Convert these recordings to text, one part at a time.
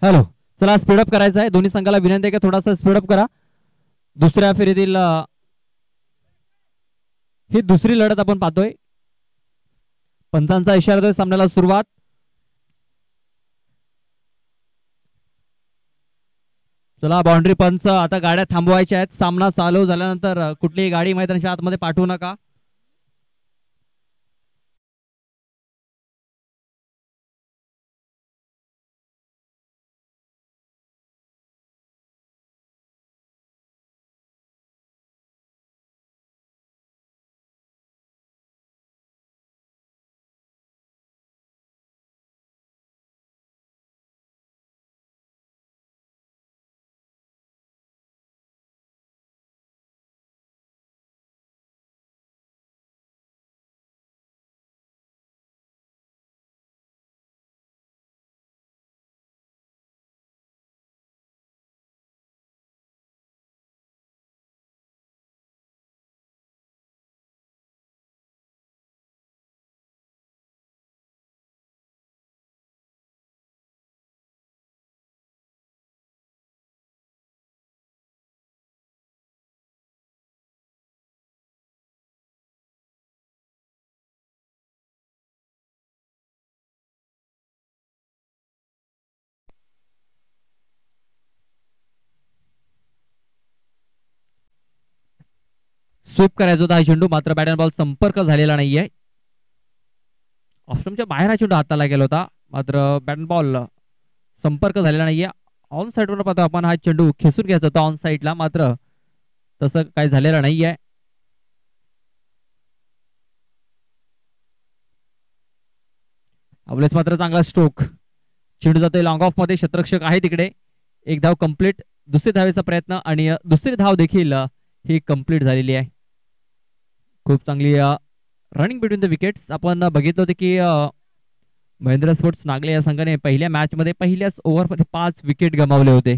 Hello, चला speedup करायचं आहे. दोन्ही संघाला विनंती आहे की थोडासा स्पीडअप करा. दुसऱ्या फेरीतील ही दुसरी लढत आपण पाहतोय. पंचांचा इशारा देतोय सामन्याला सुरुवात. चला बाउंड्री पंच, आता गाड्या थांबवायच्या आहेत. सामना चालू झाल्यानंतर कुठलीही गाडी मैदानाच्या आतमध्ये पाठवू नका. स्वीप करायचा होता हा चेंडू, मात्र बॅट अँड बॉल संपर्क झालेला नाहीये. ऑफस्टमच्या बाहेर हा चेंडू हाताला गेला होता, मात्र बॅट अँड बॉल संपर्क झालेला नाहीये. ऑन साईडवर पाहतो आपण हा चेंडू खेचून घ्यायचा होता ऑन साईडला, मात्र तसं काही झालेलं नाहीये. आपलेच मात्र चांगला स्ट्रोक. चेंडू जातोय लॉंग ऑफ मध्ये. क्षेत्ररक्षक आहे तिकडे. एक धाव कंप्लीट. दुसरी धावेचा प्रयत्न आणि दुसरी धाव देखील ही कंप्लीट झालेली आहे. खूप चांगली रनिंग बिटवीन द विकेट्स. आपण बघितलं होतं की महेंद्र स्पोर्ट्स नागले या संघाने पहिल्या मॅच मध्ये पहिल्याच ओव्हरमध्ये 5 विकेट गमावले होते.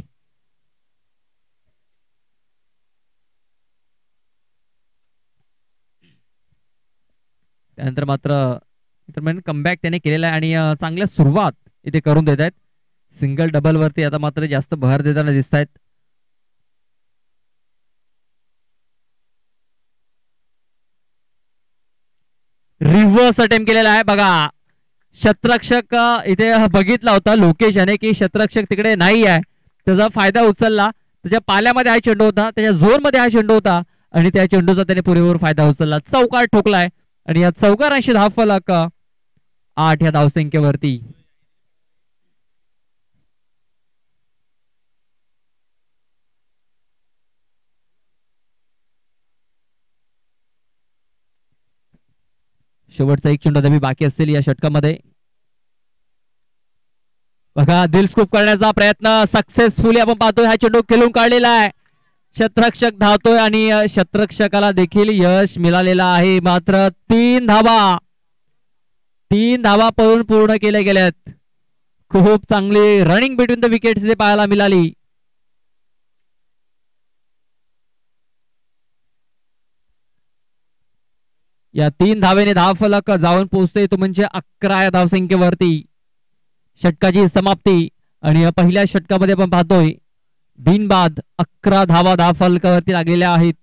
त्यानंतर मात्र कमबॅक त्याने केलेला आहे आणि चांगल्या सुरुवात इथे करून देत आहेत. सिंगल डबल वरती आता मात्र जास्त भर देताना दिसत आहेत. रिव्हर्स अटेम्प्ट केलेला आहे बघा. क्षेत्ररक्षक इथे बघितला होता लोकेश याने की क्षेत्ररक्षक तिकडे नाही आहे, त्याचा फायदा उचलला. त्याच्या पाल्यामध्ये हा चेंडू होता, त्याच्या झोन मध्ये हा चेंडू होता आणि त्या चेंडूचा त्याने पुरेपूर फायदा उचलला. चौकार ठोकलाय आणि या चौकारांशी धाव फलक 8 या धावसंख्येवरती. शेवटचा एक चेंडू अद्याप बाकी असेल या षटकामध्ये. बघा दिल स्कूप करण्याचा प्रयत्न सक्सेसफुली आपण पाहतोय. हा चेंडू खेळून काढलेला आहे. क्षेत्ररक्षक धावतोय आणि क्षेत्ररक्षकाला देखील यश मिळालेलं आहे. मात्र 3 धावा पळून पूर्ण केल्या गेल्यात. खूप चांगली रनिंग बिटवीन द विकेट्स इथे पाहायला मिळाली. या 3 धावेने धाव फलक जाऊन पोहोचतोय तो म्हणजे 11 या धावसंख्येवरती. षटकाची समाप्ती आणि पहिल्या षटकामध्ये आपण पाहतोय बिनबाद 11 धावा धाव फलकावरती लागलेल्या आहेत.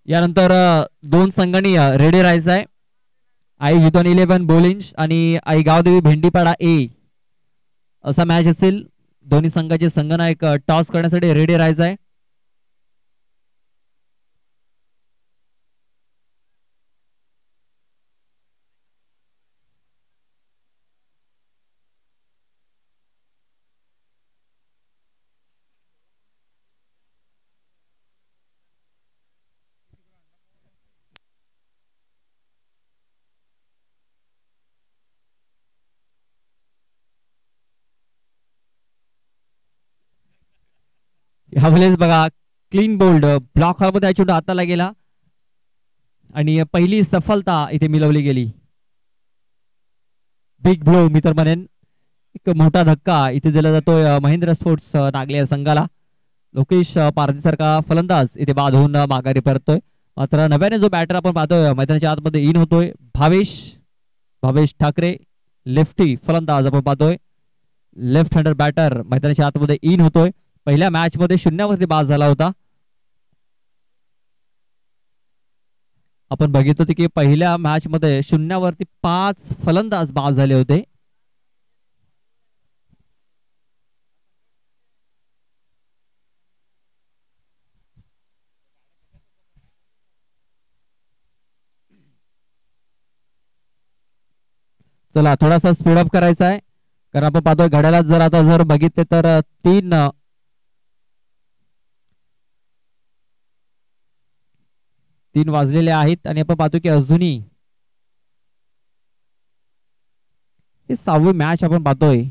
यानंतर 2 संघांनी रेडी राहायचं आहे. आई जितोन 11 बोलिंज आणि आई गावदेवी भेंडीपाडा ए असा मॅच असेल. दोन्ही संघाचे संघनायक टॉस करण्यासाठी रेडी राहायचं आहे. यावेळेस बघा क्लीन बोल्ड ब्लॉक मध्ये चेंडू हाताला गेला आणि पहिली सफलता इथे मिळवली गेली. बिग ब्लो मी तर म्हणेन, एक मोठा धक्का इथे दिला जातोय महेंद्र स्पोर्ट्स नागले संघाला. लोकेश पारधी सारखा फलंदाज इथे बाद होऊन माघारी परतोय. मात्र नव्याने जो बॅटर आपण पाहतोय मैदानाच्या आतमध्ये इन होतोय भावेश ठाकरे, लेफ्टी फलंदाज आपण पाहतोय. लेफ्ट हँडर बॅटर मैदानाच्या आतमध्ये इन होतोय. पहिल्या मॅच मध्ये 0वरती बाद झाला होता. आपण बघितलं होतं की पहिल्या मॅच मध्ये 0वरती 5 फलंदाज बाद झाले होते. चला थोडासा स्पीडअप करायचा आहे, कारण आपण पाहतोय घड्याळात जर आता जर बघितले तर 3 वाजलेले आहेत आणि आपण पाहतो की अजूनही हे 6वी मॅच आपण पाहतोय.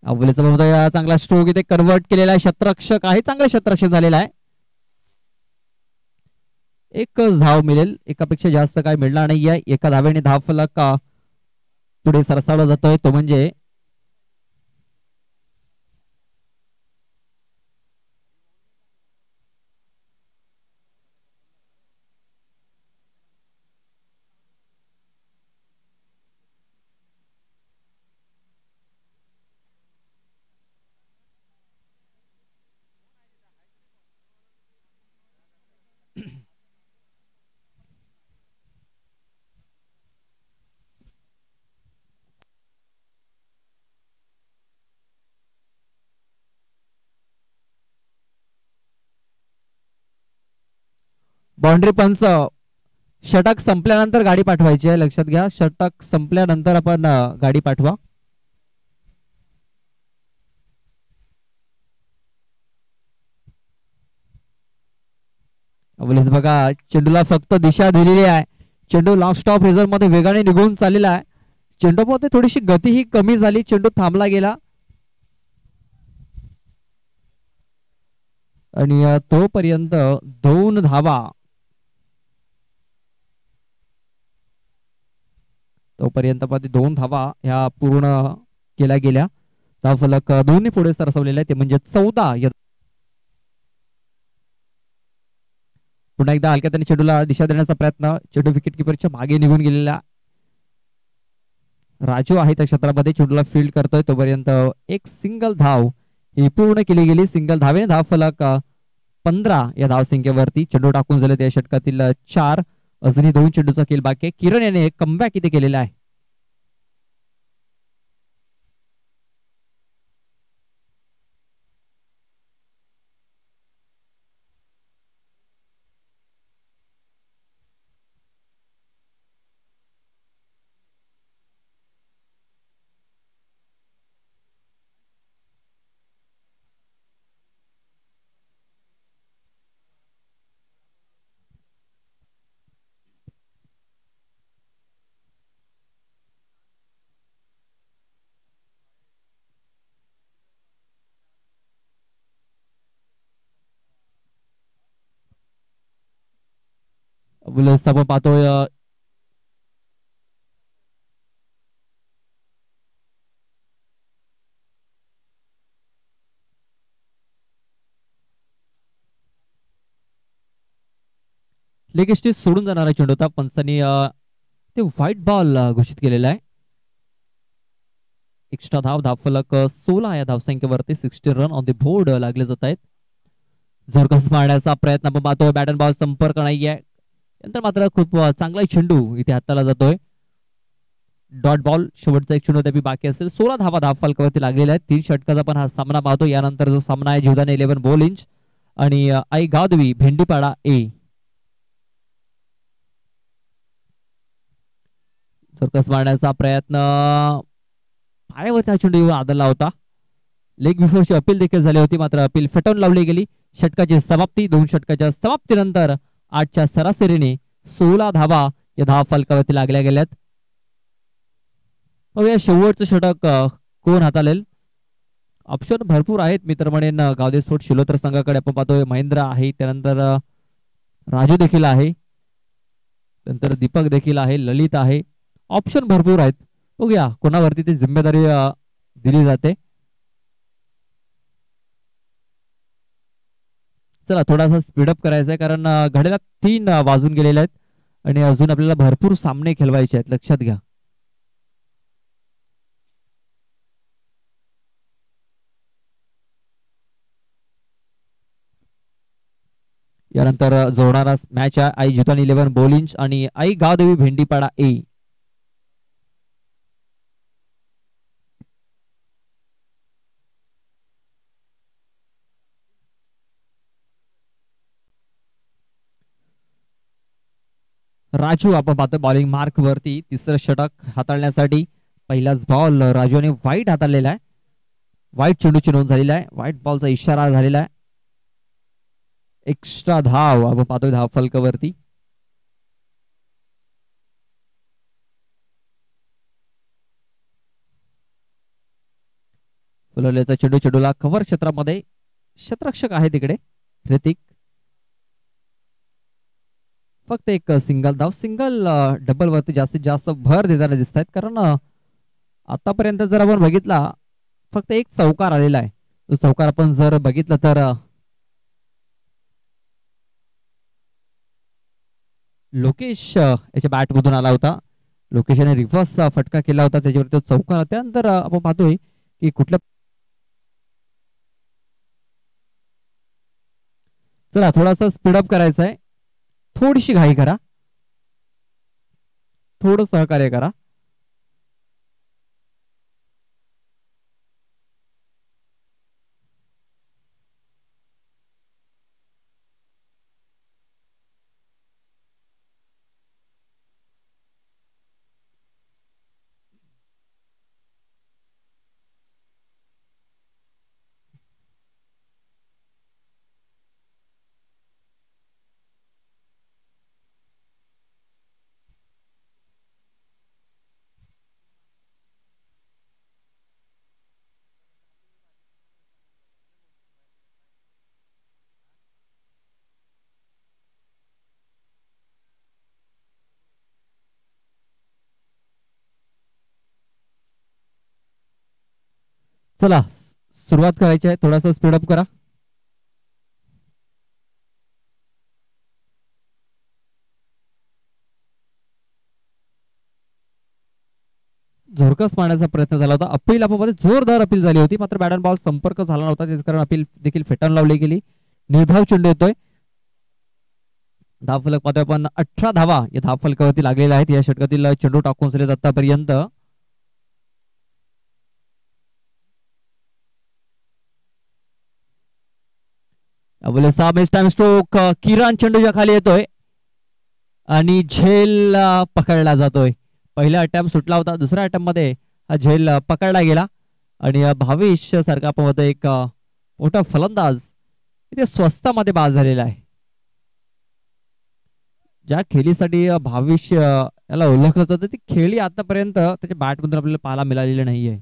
अवलेचा चांगला स्ट्रोक इथे कन्वर्ट केलेला आहे. क्षेत्ररक्षक आहे, चांगला क्षेत्ररक्षक झालेला आहे. एकच धाव मिळेल, एकापेक्षा जास्त काय मिळणार नाहीये. एका धावेने धाव फलक पुढे सरसावला जातोय, तो म्हणजे बाउंड्री पंच. षटक संपल्यानंतर गाडी पाठवायची आहे, लक्षात घ्या. षटक संपल्यानंतर आपण गाडी पाठवा. बघा चेंडूला फक्त दिशा दिलेली आहे. चेंडू लास्ट ऑफ रिझर्व मध्ये वेगाने निघून चाललेला आहे. चेंडू मध्ये थोडीशी गती ही कमी झाली, चेंडू थांबला गेला आणि तोपर्यंत 2 धावा. तोपर्यंत 2 धावा ह्या पूर्ण केल्या गेल्या. धाव फलक 2 पुढे सरसवलेला आहे, ते म्हणजे 14. पुन्हा एकदा हलक्या त्याने चेंडूला दिशा देण्याचा प्रयत्न. चेंडू विकेट किपरच्या मागे निघून गेलेला. राजू आहे त्या क्षेत्रामध्ये, चेंडूला फील्ड करतोय. तोपर्यंत एक सिंगल धाव ही पूर्ण केली गेली. सिंगल धावेने धाव फलक 15 या धावसंख्येवरती. चेंडू टाकून झाले त्या षटकातील 4. अजूनही 2 चेंडूचा खेळ बाकी आहे. किरण याने कमबॅक इथे केलेला आहे. आपण पाहतोय लेग स्टेज सोडून जाणारा चेंडू होता. पंचांनी ते व्हाईट बॉल घोषित केलेला आहे. एक्स्ट्रा धाव फलक 16 या धावसंख्येवरती. 60 रन ऑन द बोर्ड लागले जात आहेत. झरकस मारण्याचा प्रयत्न आपण पाहतोय. बॅट अँड बॉल संपर्क नाहीये. नंतर मात्र खूप चांगला चेंडू इथे हाताला जातोय. डॉट बॉल शेवटचा एक चेंडू त्यापैकी बाकी असेल. 16 धावा धाव फलकावरती लागलेल्या आहेत. 3 षटकाचा पण हा सामना पाहतो. यानंतर जो सामना आहे जीवदान 11 बॉल इंच आणि आई गावदेवी भेंडीपाडा ए. सर्कस मारण्याचा प्रयत्न. पायावरती हा चेंडू आदळला होता. लेग बिफोरची अपील देखील झाली होती, मात्र अपील फेटाळून लावली गेली. षटकाची समाप्ती. 2 षटकाच्या समाप्तीनंतर 8च्या सरासरीने 16 धावा या धाव फलकावरती लागल्या गेल्यात. या शेवटचं षटक कोण हाताळेल? ऑप्शन भरपूर आहेत मित्र म्हणेन. गावदे स्पोर्ट शिलोत्र संघाकडे आपण पाहतोय महेंद्र आहे, त्यानंतर राजू देखील आहे, नंतर दीपक देखील आहे, ललित आहे. ऑप्शन भरपूर आहेत. बघूया कोणावरती ती जिम्मेदारी दिली जाते. चला थोडासा स्पीडअप करायचा आहे कारण घड्याला 3 वाजून गेलेले आहेत आणि अजून आपल्याला भरपूर सामने खेळवायचे आहेत, लक्षात घ्या. यानंतर जोडणारा मॅच आहे आई जुतान 11 बोलिंच आणि आई गावदेवी भेंडीपाडा ए. राजू आपण पाहतो बॉलिंग मार्क वरती तिसरं षटक हाताळण्यासाठी. पहिलाच बॉल राजूने वाईट हाताळलेला आहे. वाईट चेंडूची नोंद झालेला आहे. व्हाईट बॉलचा इशारा झालेला आहे. एक्स्ट्रा धाव आपण पाहतोय धाव फलकावरती. फुलवल्याचा चेंडू चेंडूला कव्हर क्षेत्रामध्ये क्षेत्ररक्षक आहे तिकडे ऋतिक. फक्त एक सिंगल धाव. सिंगल डबल वरती जास्तीत जास्त भर देताना दिसत आहेत कारण आतापर्यंत जर आपण बघितला फक्त एक चौकार आलेला आहे. तो चौकार आपण जर बघितला तर लोकेश याच्या बॅट मधून आला होता. लोकेशने रिव्हर्स फटका केला होता त्याच्यावर तो चौकार. त्यानंतर आपण पाहतोय की कुठल्या. चला थोडासा स्पीडअप करायचा आहे. थोडीशी घाई करा, थोडं सहकार्य करा. चला सुरुवात करायची आहे. थोडासा स्पीडअप करा. झोरकस मारण्याचा प्रयत्न झाला होता. अपील आपण जोरदार अपील झाली होती मात्र बॅट अँड बॉल संपर्क झाला नव्हता त्याच कारण अपील देखील फेटाळून लावली गेली. निर्धाव चेंडू येतोय. धावफलक पाहतोय आपण 18 धावा या धावफलकावरती लागलेल्या आहेत या षटकातील चेंडू टाकून झाले आतापर्यंत. Time stroke. किरण चेंडूच्या खाली येतोय आणि झेल पकडला जातोय. पहिला अटेम्प्ट सुटला होता, दुसऱ्या अटेम्प्ट मध्ये हा झेल पकडला गेला आणि भावेश सारखा आपण होतो एक मोठा फलंदाज इथे स्वस्तामध्ये बाद झालेला आहे. ज्या खेळीसाठी भावेश याला ओळखलं जातं ती खेळी आतापर्यंत त्याच्या बॅटमधून आपल्याला पाहायला मिळालेली नाहीये.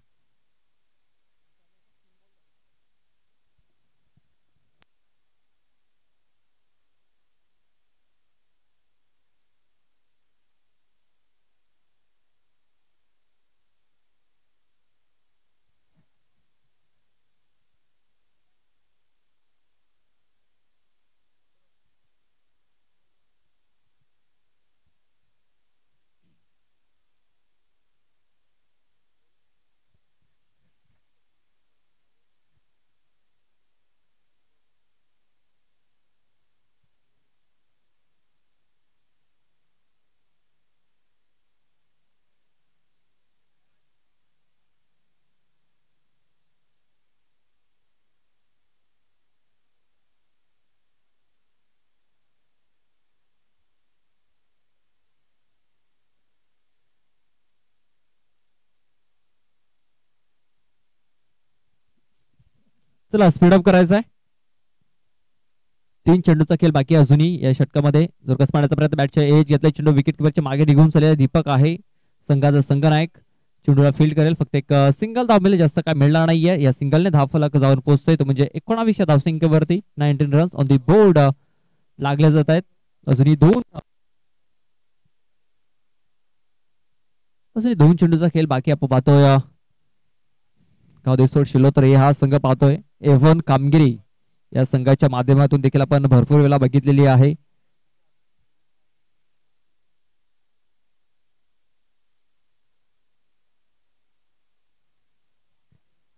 चला स्पीडअप करायचा आहे. 3 चेंडूचा खेळ बाकी अजूनही या षटकामध्ये. जोरकस पाण्याचा प्रयत्न बॅटच्या एज घेतलाय चेंडू विकेट किपरच्या मागे निघून चाललेला दीपक आहे संघाचा संघनायक. चेंडूला फील्ड करेल. फक्त एक सिंगल धाव मिळेल, जास्त काय मिळणार नाहीये. या सिंगलने धावफलक जाऊन पोहोचतोय तो म्हणजे 19 धावसंख्येवरती 19 रन्स ऑन दी बोर्ड लागले जात आहेत. अजूनही दोन चेंडूचा खेळ बाकी आपण पाहतोय. गावदेश्वर शिलोत्रे हा संघ पाहतोय. एव्हन कामगिरी या संघाच्या माध्यमातून देखील आपण भरपूर वेळा बघितलेली आहे.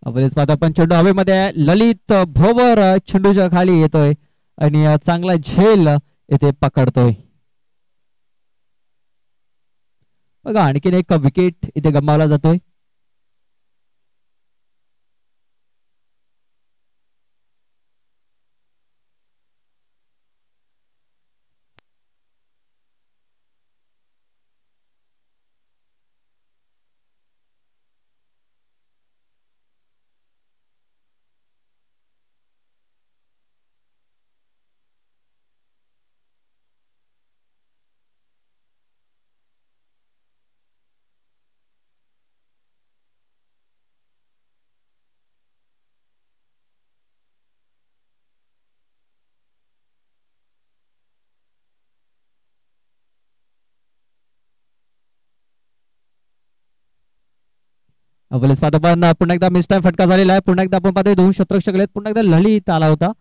पाहतो आपण चेंडू हवेमध्ये ललित भोवर चेंडूच्या खाली येतोय आणि चांगला झेल येथे पकडतोय. बघा आणखीन एक विकेट इथे गमावला जातोय. पाहतो पण पुन्हा एकदा मिस टाइम फटका झालेला आहे. पुन्हा एकदा आपण पाहतोय दोन शतरक्षक आहेत. पुन्हा एकदा ललित आला होता.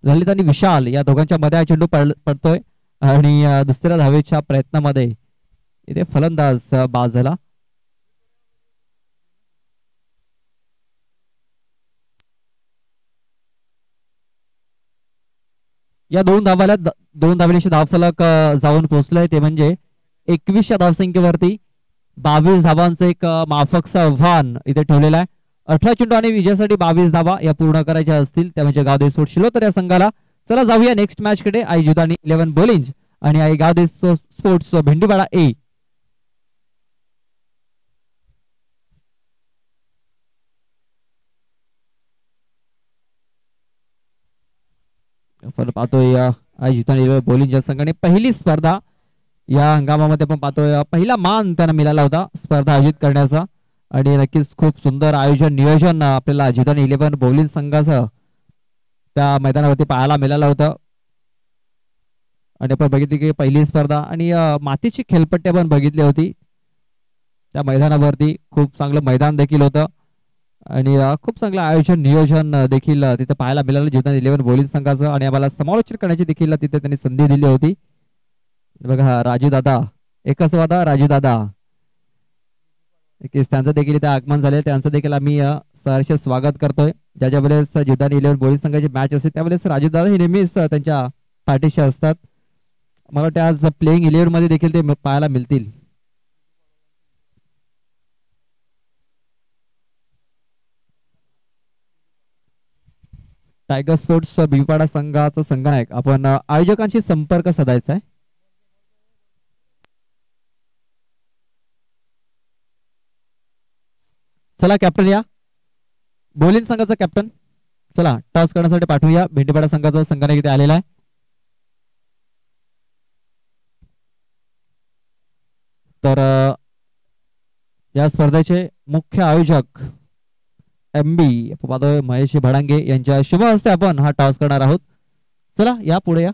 ललित आणि विशाल या दोघांच्या मध्ये हा चेंडू पडतोय आणि दुसऱ्या धावेच्या प्रयत्नामध्ये इथे फलंदाज बाद झाला. या दोन धावेशी धावफलक जाऊन पोहोचलंय ते म्हणजे 21 धावसंख्येवरती 22 धावांचं एक माफकचं आव्हान इथे ठेवलेलं आहे. 18 चेंडू आणि विजयासाठी 22 धावा या पूर्ण करायच्या असतील त्या म्हणजे गावदेव शिलोतर या संघाला. चला जाऊया नेक्स्ट मॅच कडे. आई जुदानी 11 बोलिंज आणि आई गावदेव स्पोर्ट्स भेंडीवाडा ए. पाहतोय आई जुदानी बोलिंज या संघाने पहिली स्पर्धा या हंगामामध्ये आपण पाहतोय पहिला मान त्यांना मिळाला होता स्पर्धा आयोजित करण्याचा आणि नक्कीच खूप सुंदर आयोजन नियोजन आपल्याला जुदानी 11 बोलिंग संघाचं त्या मैदानावरती पाहायला मिळालं होतं. आणि आपण बघितली की पहिली स्पर्धा आणि मातीची खेळपट्टी आपण बघितली होती त्या मैदानावरती. खूप चांगलं मैदान देखील होतं आणि खूप चांगलं आयोजन नियोजन देखील तिथे पाहायला मिळालं जुदानी 11 बोलिंग संघाचं. आणि आम्हाला समालोचन करण्याची देखील तिथे त्यांनी संधी दिली होती. बघा राजू दादा एकच वादा राजू दादा त्यांचं देखील इथे आगमन झाले. त्यांचं देखील आम्ही सहर्ष स्वागत करतोय. ज्या वेळेस जुदानी 11 बोलिंग संघाची मॅच असते त्यावेळेस राजू दादा हे नेहमीच त्यांच्या पाठीशी असतात. मला वाटतं आज प्लेइंग 11 मध्ये देखील ते पाहायला मिळतील. टायगर स्पोर्ट्स भिवपाडा संघाचा संघनायक आपण आयोजकांशी संपर्क साधायचा आहे. चला कॅप्टन या बोलिंग संघाचा कॅप्टन चला टॉस करण्यासाठी पाठवूया. भेंडीपाडा संघाचा संघनायक इथे आलेला आहे. तर या स्पर्धेचे मुख्य आयोजक MB महेश भडांगे यांच्या शुभ हस्ते आपण हा टॉस करणार आहोत. चला या पुढे या.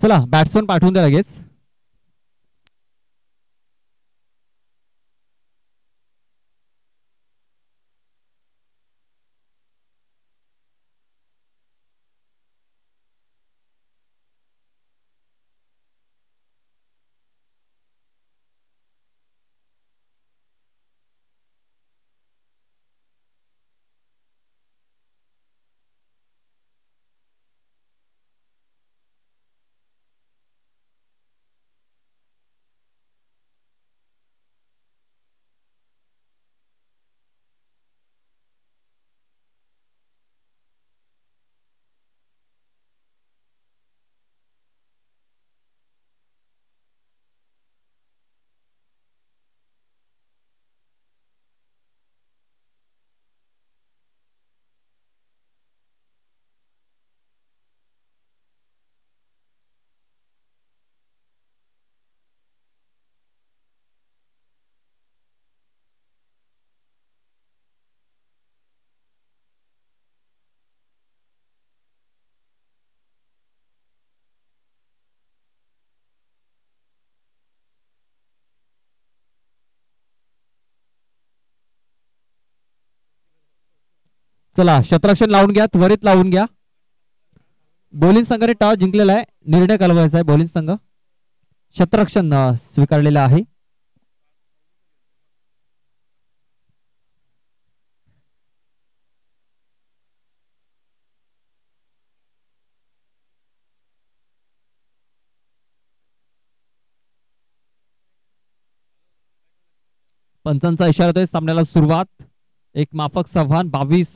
चला बॅट्समन पाठवून द्या लगेच. चला शतरक्षण लावून घ्या, त्वरित लावून घ्या. बॉलिंग संघाने टॉस जिंकलेला आहे. निर्णय कालवायचा आहे. बॉलिंग संघ शतरक्षण स्वीकारलेला आहे. पंचांचा इशारा होतोय. सामन्याला सुरुवात. एक माफक आव्हान 22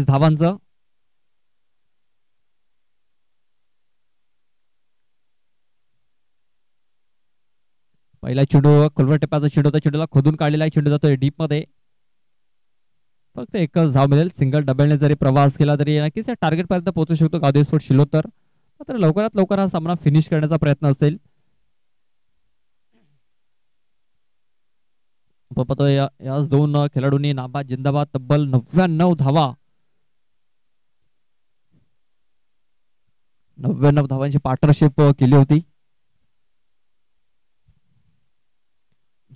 धावांचं. पहिला चेंडू कुलवर टेपाचा चेंडू होता. चेंडूला खोदून काढलेला आहे. चेंडू जातोय डीप मध्ये. फक्त एकच धाव मिळेल. सिंगल डबलने जरी प्रवास केला तरी नक्कीच या टार्गेट पर्यंत पोहोचू शकतो गावदेवी स्पोर्ट्स शिलोतर. मात्र लवकरात लवकर हा सामना फिनिश करण्याचा प्रयत्न असेल. पाहतोय याच दोन खेळाडूंनी नाबाद जिंदाबाद तब्बल 99 धावा, 99 धावांची पार्टनरशिप केली होती.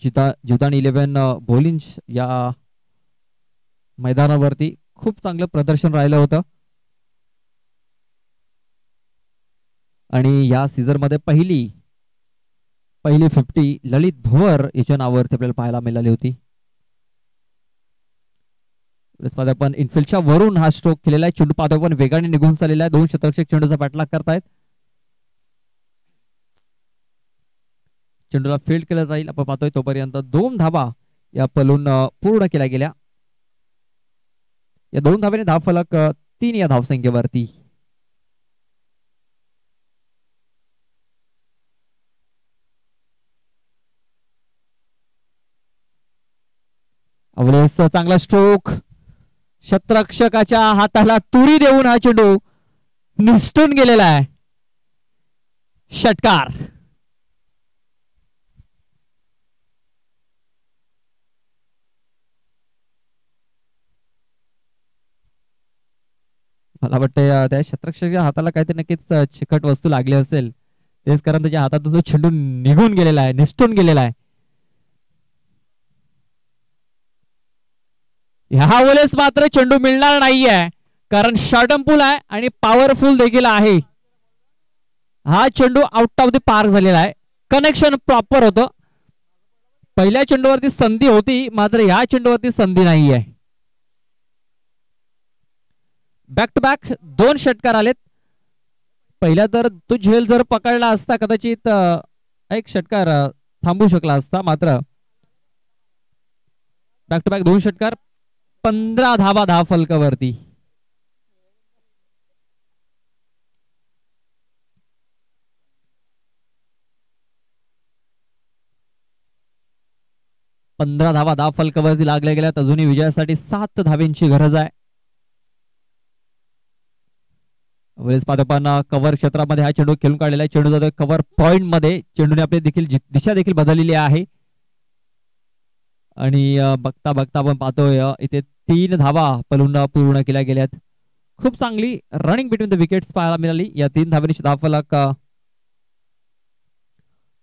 जितानी 11 बॉलिंग या मैदानावरती खूप चांगलं प्रदर्शन राहिलं होतं. आणि या सीझन मध्ये पहिली 50 ललित भुवर याच्या नावावरती आपल्याला पाहायला मिळाली होती. आपण इनफिल्डच्या वरून हा स्ट्रोक केलेला आहे. चेंडू पाहतो पण वेगाने निघून चाललेला आहे. 2 शतरक्षक चेंडूचा पाठलाग करतायत. चेंडूला फील्ड केला जाईल. आपण पाहतोय तोपर्यंत 2 धावा या पलून पूर्ण केल्या गेल्या. या 2 धावेने धावफलक 3 या धावसंख्येवरती. अवलेस चांगला स्ट्रोक. शतरक्षकाच्या हाताला तुरी देऊन हा चेंडू निसटून गेलेला आहे. षटकार. मला वाटतं त्या शतरक्षकाच्या हाताला काहीतरी नक्कीच चिकट वस्तू लागली असेल. तेच कारण त्याच्या हातातून तो चेंडू निघून गेलेला आहे, निसटून गेलेला आहे. ह्या वेळेस मात्र चेंडू मिळणार नाहीये कारण शॉर्टम्पूल आहे आणि पॉवरफुल देखील आहे. हा चेंडू आउट ऑफ द पार्क झालेला आहे. कनेक्शन प्रॉपर होतं. पहिल्या चेंडूवरती संधी होती मात्र या चेंडूवरती संधी नाहीये. बॅक टू बॅक 2 षटकार आलेत. पहिला तर तो झेल जर पकडला असता कदाचित एक षटकार थांबू शकला असता. मात्र बॅक टू बॅक 2 षटकार, 15 धावा धाव फलकावरती. धावा धाव फलकावरती लागल्या गेल्यात. अजूनही विजयासाठी 7 धावेंची गरज आहे. पादपांना कव्हर क्षेत्रामध्ये हा चेंडू खेळून काढलेला आहे. चेंडू जातोय कव्हर पॉइंट मध्ये. चेंडूने आपली देखील दिशा देखील बदललेली आहे. आणि बघता बघता आपण पाहतोय इथे 3 धावा पलून पूर्ण केल्या गेल्यात. खूप चांगली रनिंग बिटवीन द विकेट्स पाहायला मिळाली. या 3 धावांची धावफलक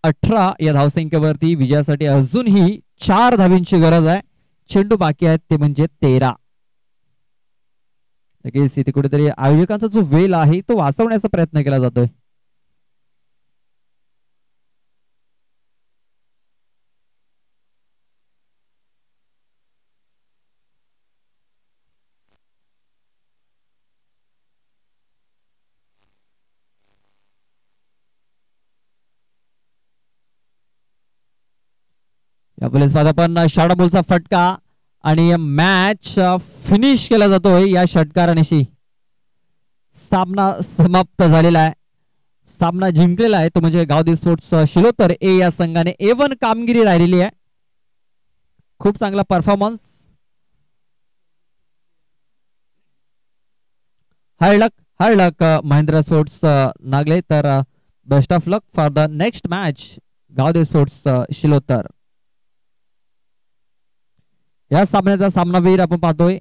18 या धावसंख्येवरती. विजयासाठी अजूनही 4 धावींची गरज आहे. चेंडू बाकी आहेत ते म्हणजे 13. नक्कीच इथे कुठेतरी आयोजकांचा जो वेल आहे तो वाचवण्याचा प्रयत्न केला जातोय. पण शाडाबोलचा फटका आणि मॅच फिनिश केला जातोय या षटकारानिशी. सामना समाप्त झालेला आहे. सामना जिंकलेला आहे तो म्हणजे गावदेवी स्पोर्ट्स शिलोतर ए या संघाने. A1 कामगिरी राहिलेली आहे. खूप चांगला performance. Hard luck Mahindra sports Nagle. तर best of luck for the next match Gavdevi sports Shilotar. या सामन्याचा सामनावीर आपण पाहतोय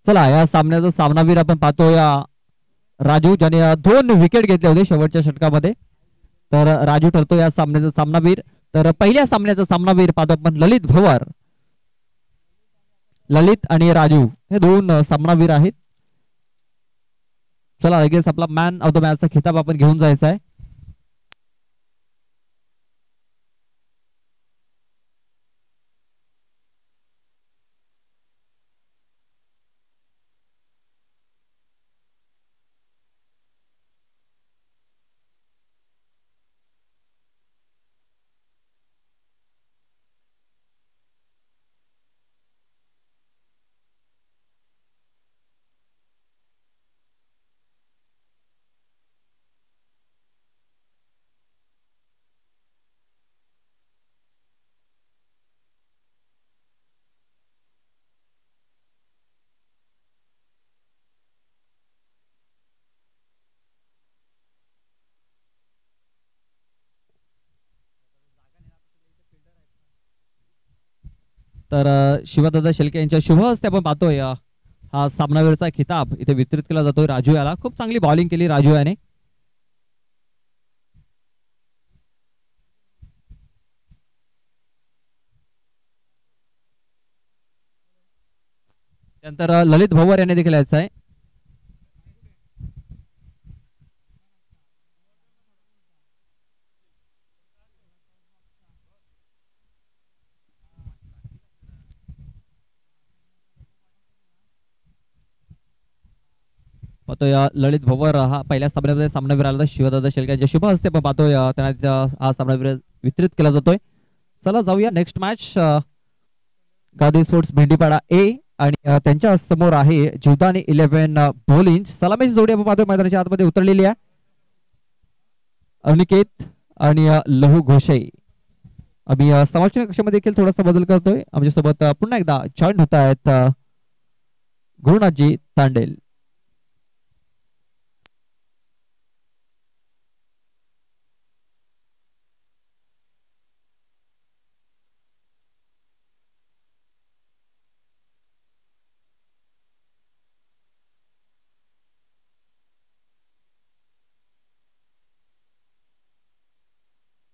चला या सामन्याचा सामनावीर आपण पाहतो या राजू, ज्याने 2 विकेट घेतले होते शेवटच्या षटकामध्ये. तर राजू ठरतो या सामन्याचा सामनावीर. तर पहिल्या सामन्याचा सामनावीर पाहतो आपण ललित भवर. ललित आणि राजू हे 2 सामनावीर आहेत. चला लगेच आपला मॅन ऑफ द मॅचचा खिताब आपण घेऊन जायचा आहे. तर शिवदादा शेळके यांच्या शुभ हस्ते आपण पाहतोय हा सामनावीरचा खिताब इथे वितरित केला जातोय राजू याला. खूप चांगली बॉलिंग केली राजू याने. त्यानंतर ललित भवर याने देखील यायचं आहे. पाहतोय ललित भवर हा पहिल्या सामन्यामध्ये सामनावीर आला. शिवदादा शेळके यांच्या शुभ हस्ते आपण पाहतोय त्यांना हा सामनावीर वितरित केला जातोय. चला जाऊया नेक्स्ट मॅच. गादी स्पोर्ट्स भेंडीपाडा ए आणि त्यांच्या समोर आहे जीवदानी 11 बॉलिंग. सलामीची जोडी आपण पाहतोय मैदानाच्या आतमध्ये उतरलेली आहे. अनिकेत आणि लहू घोषे. आम्ही समालोचन कक्षामध्ये देखील थोडासा बदल करतोय. आमच्यासोबत पुन्हा एकदा जॉईन होत आहेत गुरुनाथजी तांडेल.